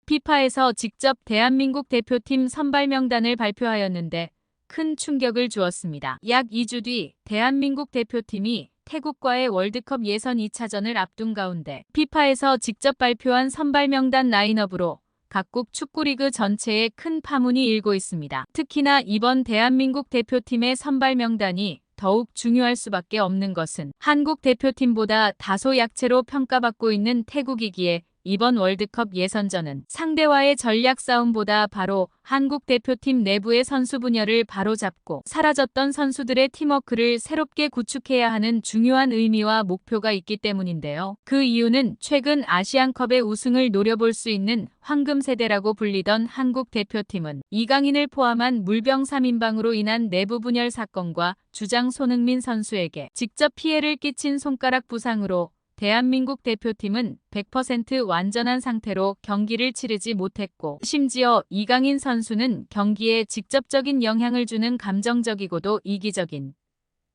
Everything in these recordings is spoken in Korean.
피파에서 직접 대한민국 대표팀 선발 명단을 발표하였는데 큰 충격을 주었습니다. 약 2주 뒤 대한민국 대표팀이 태국과의 월드컵 예선 2차전을 앞둔 가운데 피파에서 직접 발표한 선발 명단 라인업으로 각국 축구리그 전체에 큰 파문이 일고 있습니다. 특히나 이번 대한민국 대표팀의 선발 명단이 더욱 중요할 수밖에 없는 것은 한국 대표팀보다 다소 약체로 평가받고 있는 태국이기에 이번 월드컵 예선전은 상대와의 전략 싸움보다 바로 한국 대표팀 내부의 선수 분열을 바로잡고 사라졌던 선수들의 팀워크를 새롭게 구축해야 하는 중요한 의미와 목표가 있기 때문인데요. 그 이유는 최근 아시안컵의 우승을 노려볼 수 있는 황금 세대라고 불리던 한국 대표팀은 이강인을 포함한 물병 3인방으로 인한 내부 분열 사건과 주장 손흥민 선수에게 직접 피해를 끼친 손가락 부상으로 대한민국 대표팀은 100% 완전한 상태로 경기를 치르지 못했고 심지어 이강인 선수는 경기에 직접적인 영향을 주는 감정적이고도 이기적인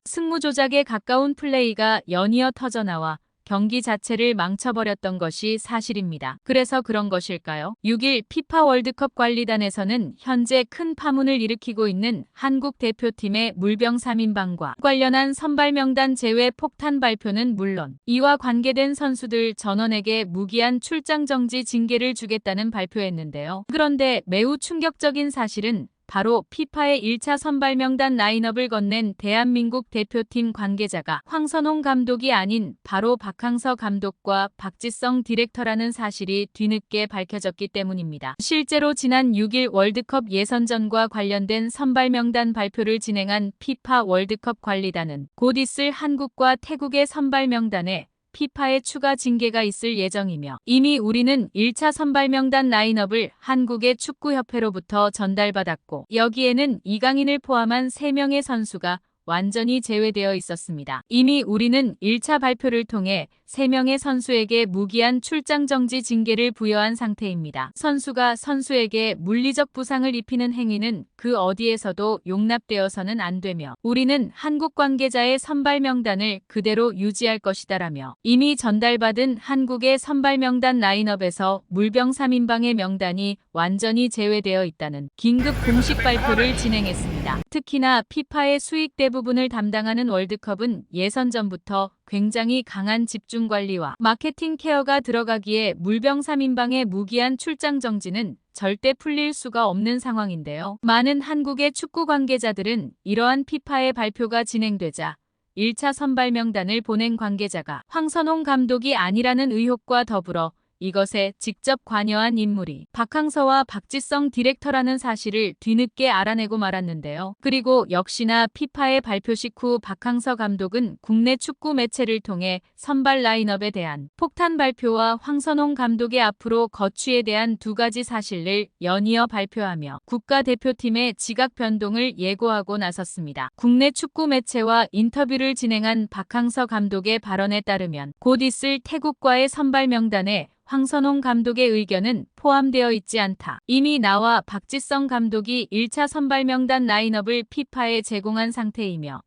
승무 조작에 가까운 플레이가 연이어 터져나와 경기 자체를 망쳐버렸던 것이 사실입니다. 그래서 그런 것일까요? 6일 피파 월드컵 관리단에서는 현재 큰 파문을 일으키고 있는 한국 대표팀의 물병 3인방과 관련한 선발 명단 제외 폭탄 발표는 물론 이와 관계된 선수들 전원에게 무기한 출장 정지 징계를 주겠다는 발표했는데요. 그런데 매우 충격적인 사실은 바로 피파의 1차 선발 명단 라인업을 건넨 대한민국 대표팀 관계자가 황선홍 감독이 아닌 바로 박항서 감독과 박지성 디렉터라는 사실이 뒤늦게 밝혀졌기 때문입니다. 실제로 지난 6일 월드컵 예선전과 관련된 선발 명단 발표를 진행한 피파 월드컵 관리단은 곧 있을 한국과 태국의 선발 명단에 피파의 추가 징계가 있을 예정이며 이미 우리는 1차 선발 명단 라인업을 한국의 축구협회로부터 전달받았고 여기에는 이강인을 포함한 3명의 선수가 완전히 제외되어 있었습니다. 이미 우리는 1차 발표를 통해 3명의 선수에게 무기한 출장 정지 징계를 부여한 상태입니다. 선수가 선수에게 물리적 부상을 입히는 행위는 그 어디에서도 용납되어서는 안 되며 우리는 한국 관계자의 선발 명단을 그대로 유지할 것이다라며 이미 전달받은 한국의 선발 명단 라인업에서 물병 3인방의 명단이 완전히 제외되어 있다는 긴급 공식 발표를 진행했습니다. 특히나 피파의 수익 대부분을 담당하는 월드컵은 예선전부터 굉장히 강한 집중 관리와 마케팅 케어가 들어가기에 물병 3인방의 무기한 출장 정지는 절대 풀릴 수가 없는 상황인데요. 많은 한국의 축구 관계자들은 이러한 피파의 발표가 진행되자 1차 선발 명단을 보낸 관계자가 황선홍 감독이 아니라는 의혹과 더불어 이것에 직접 관여한 인물이 박항서와 박지성 디렉터라는 사실을 뒤늦게 알아내고 말았는데요. 그리고 역시나 피파의 발표식 후 박항서 감독은 국내 축구 매체를 통해 선발 라인업에 대한 폭탄 발표와 황선홍 감독의 앞으로 거취에 대한 2가지 사실을 연이어 발표하며 국가대표팀의 지각 변동을 예고하고 나섰습니다. 국내 축구 매체와 인터뷰를 진행한 박항서 감독의 발언에 따르면 곧 있을 태국과의 선발 명단에 황선홍 감독의 의견은 포함되어 있지 않다. 이미 나와 박지성 감독이 1차 선발 명단 라인업을 피파에 제공한 상태이며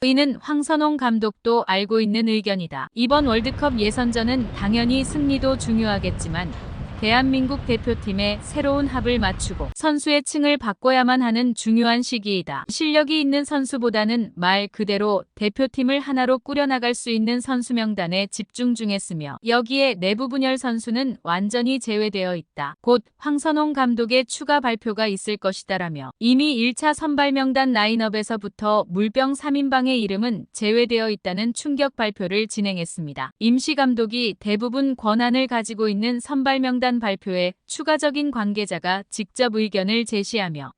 이는 황선홍 감독도 알고 있는 의견이다. 이번 월드컵 예선전은 당연히 승리도 중요하겠지만 대한민국 대표팀의 새로운 합을 맞추고 선수의 층을 바꿔야만 하는 중요한 시기이다. 실력이 있는 선수보다는 말 그대로 대표팀을 하나로 꾸려나갈 수 있는 선수 명단에 집중 중했으며 여기에 내부 분열 선수는 완전히 제외되어 있다. 곧 황선홍 감독의 추가 발표가 있을 것이다라며 이미 1차 선발 명단 라인업에서부터 물병 3인방의 이름은 제외되어 있다는 충격 발표를 진행했습니다. 임시 감독이 대부분 권한을 가지고 있는 선발 명단 발표에 추가적인 관계자가 직접 의견을 제시하며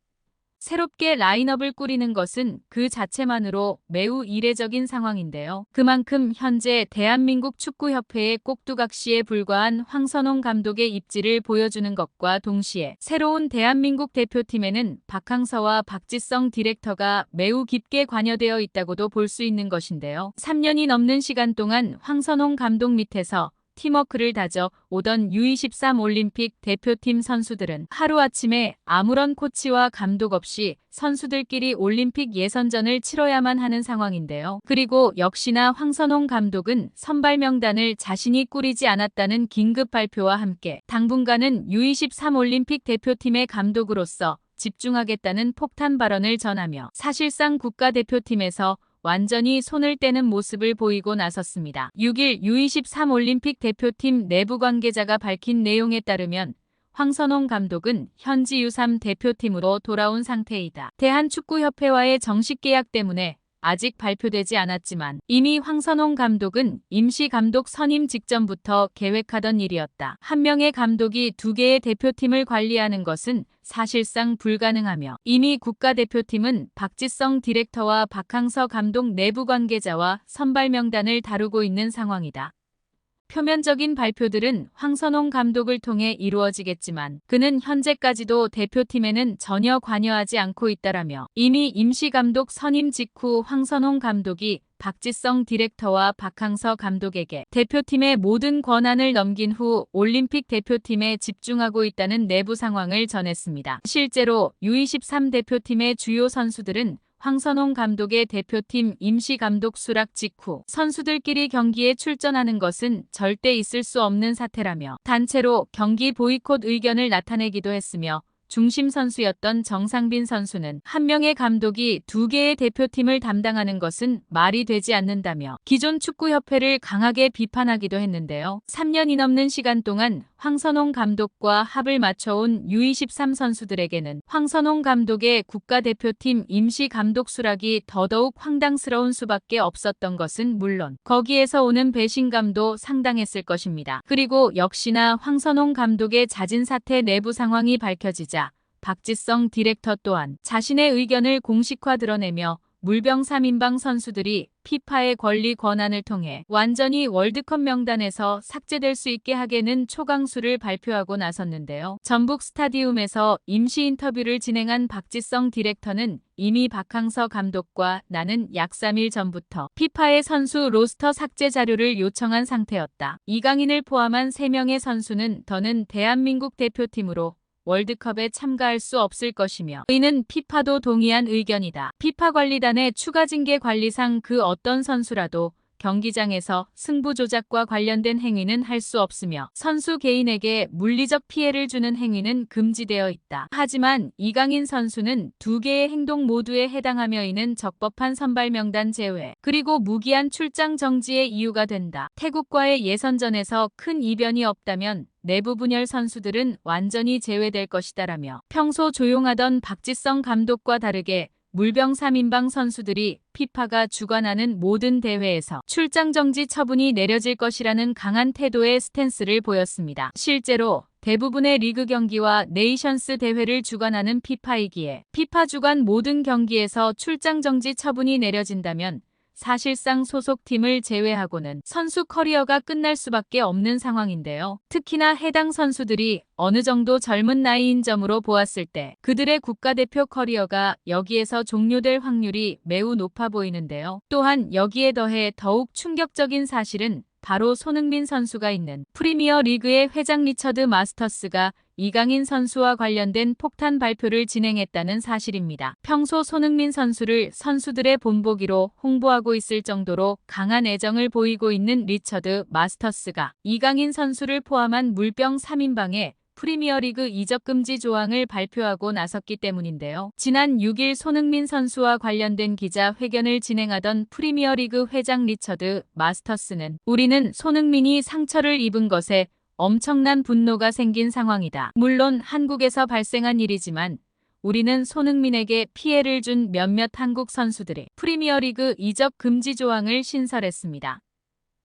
새롭게 라인업을 꾸리는 것은 그 자체만으로 매우 이례적인 상황인데요. 그만큼 현재 대한민국 축구협회의 꼭두각시에 불과한 황선홍 감독의 입지를 보여주는 것과 동시에 새로운 대한민국 대표팀에는 박항서와 박지성 디렉터가 매우 깊게 관여되어 있다고도 볼 수 있는 것인데요. 3년이 넘는 시간 동안 황선홍 감독 밑에서 팀워크를 다져 오던 U23 올림픽 대표팀 선수들은 하루아침에 아무런 코치와 감독 없이 선수들끼리 올림픽 예선전을 치러야만 하는 상황인데요. 그리고 역시나 황선홍 감독은 선발 명단을 자신이 꾸리지 않았다는 긴급 발표와 함께 당분간은 U23 올림픽 대표팀의 감독으로서 집중하겠다는 폭탄 발언을 전하며 사실상 국가대표팀에서 완전히 손을 떼는 모습을 보이고 나섰습니다. 6일 U23 올림픽 대표팀 내부 관계자가 밝힌 내용에 따르면 황선홍 감독은 현지 U3 대표팀으로 돌아온 상태이다. 대한축구협회와의 정식 계약 때문에 아직 발표되지 않았지만 이미 황선홍 감독은 임시 감독 선임 직전부터 계획하던 일이었다. 한 명의 감독이 두 개의 대표팀을 관리하는 것은 사실상 불가능하며 이미 국가대표팀은 박지성 디렉터와 박항서 감독 내부 관계자와 선발 명단을 다루고 있는 상황이다. 표면적인 발표들은 황선홍 감독을 통해 이루어지겠지만 그는 현재까지도 대표팀에는 전혀 관여하지 않고 있다라며 이미 임시감독 선임 직후 황선홍 감독이 박지성 디렉터와 박항서 감독에게 대표팀의 모든 권한을 넘긴 후 올림픽 대표팀에 집중하고 있다는 내부 상황을 전했습니다. 실제로 U23 대표팀의 주요 선수들은 황선홍 감독의 대표팀 임시감독 수락 직후 선수들끼리 경기에 출전하는 것은 절대 있을 수 없는 사태라며 단체로 경기 보이콧 의견을 나타내기도 했으며 중심 선수였던 정상빈 선수는 한 명의 감독이 두 개의 대표팀을 담당하는 것은 말이 되지 않는다며 기존 축구협회를 강하게 비판하기도 했는데요. 3년이 넘는 시간 동안 황선홍 감독과 합을 맞춰온 U23 선수들에게는 황선홍 감독의 국가대표팀 임시 감독 수락이 더더욱 황당스러운 수밖에 없었던 것은 물론 거기에서 오는 배신감도 상당했을 것입니다. 그리고 역시나 황선홍 감독의 잦은 사태 내부 상황이 밝혀지자 박지성 디렉터 또한 자신의 의견을 공식화 드러내며 물병 3인방 선수들이 피파의 권리 권한을 통해 완전히 월드컵 명단에서 삭제될 수 있게 하게는 초강수를 발표하고 나섰는데요. 전북 스타디움에서 임시 인터뷰를 진행한 박지성 디렉터는 이미 박항서 감독과 나는 약 3일 전부터 피파의 선수 로스터 삭제 자료를 요청한 상태였다. 이강인을 포함한 3명의 선수는 더는 대한민국 대표팀으로 월드컵에 참가할 수 없을 것이며 이는 피파도 동의한 의견이다. 피파 관리단의 추가 징계 관리상 그 어떤 선수라도 경기장에서 승부 조작과 관련된 행위는 할 수 없으며 선수 개인에게 물리적 피해를 주는 행위는 금지되어 있다. 하지만 이강인 선수는 두 개의 행동 모두에 해당하며 이는 적법한 선발 명단 제외 그리고 무기한 출장 정지의 이유가 된다. 태국과의 예선전에서 큰 이변이 없다면 내부 분열 선수들은 완전히 제외될 것이다라며 평소 조용하던 박지성 감독과 다르게 물병 3인방 선수들이 피파가 주관하는 모든 대회에서 출장 정지 처분이 내려질 것이라는 강한 태도의 스탠스를 보였습니다. 실제로 대부분의 리그 경기와 네이션스 대회를 주관하는 피파이기에 피파 주관 모든 경기에서 출장 정지 처분이 내려진다면 사실상 소속팀을 제외하고는 선수 커리어가 끝날 수밖에 없는 상황인데요. 특히나 해당 선수들이 어느 정도 젊은 나이인 점으로 보았을 때 그들의 국가대표 커리어가 여기에서 종료될 확률이 매우 높아 보이는데요. 또한 여기에 더해 더욱 충격적인 사실은 바로 손흥민 선수가 있는 프리미어 리그의 회장 리처드 마스터스가 이강인 선수와 관련된 폭탄 발표를 진행했다는 사실입니다. 평소 손흥민 선수를 선수들의 본보기로 홍보하고 있을 정도로 강한 애정을 보이고 있는 리처드 마스터스가 이강인 선수를 포함한 물병 3인방에 프리미어리그 이적 금지 조항을 발표하고 나섰기 때문인데요. 지난 6일 손흥민 선수와 관련된 기자 회견을 진행하던 프리미어리그 회장 리처드 마스터스는 우리는 손흥민이 상처를 입은 것에 엄청난 분노가 생긴 상황이다. 물론 한국에서 발생한 일이지만 우리는 손흥민에게 피해를 준 몇몇 한국 선수들의 프리미어리그 이적 금지 조항을 신설했습니다.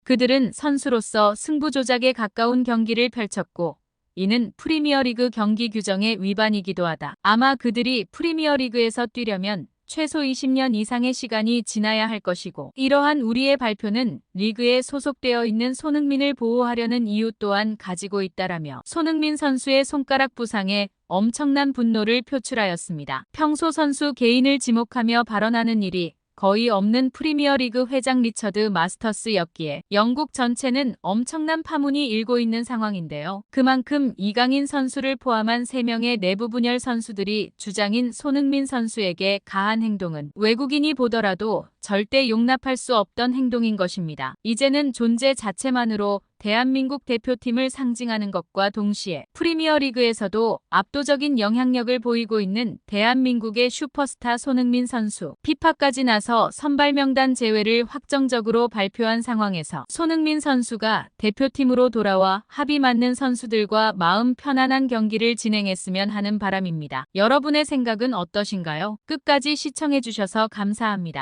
그들은 선수로서 승부 조작에 가까운 경기를 펼쳤고 이는 프리미어리그 경기 규정의 위반이기도 하다. 아마 그들이 프리미어리그에서 뛰려면 최소 20년 이상의 시간이 지나야 할 것이고 이러한 우리의 발표는 리그에 소속되어 있는 손흥민을 보호하려는 이유 또한 가지고 있다라며 손흥민 선수의 손가락 부상에 엄청난 분노를 표출하였습니다. 평소 선수 개인을 지목하며 발언하는 일이 거의 없는 프리미어리그 회장 리처드 마스터스였기에 영국 전체는 엄청난 파문이 일고 있는 상황인데요. 그만큼 이강인 선수를 포함한 3명의 내부 분열 선수들이 주장인 손흥민 선수에게 가한 행동은 외국인이 보더라도 절대 용납할 수 없던 행동인 것입니다. 이제는 존재 자체만으로 대한민국 대표팀을 상징하는 것과 동시에 프리미어리그에서도 압도적인 영향력을 보이고 있는 대한민국의 슈퍼스타 손흥민 선수. 피파까지 나서 선발 명단 제외를 확정적으로 발표한 상황에서 손흥민 선수가 대표팀으로 돌아와 합이 맞는 선수들과 마음 편안한 경기를 진행했으면 하는 바람입니다. 여러분의 생각은 어떠신가요? 끝까지 시청해주셔서 감사합니다.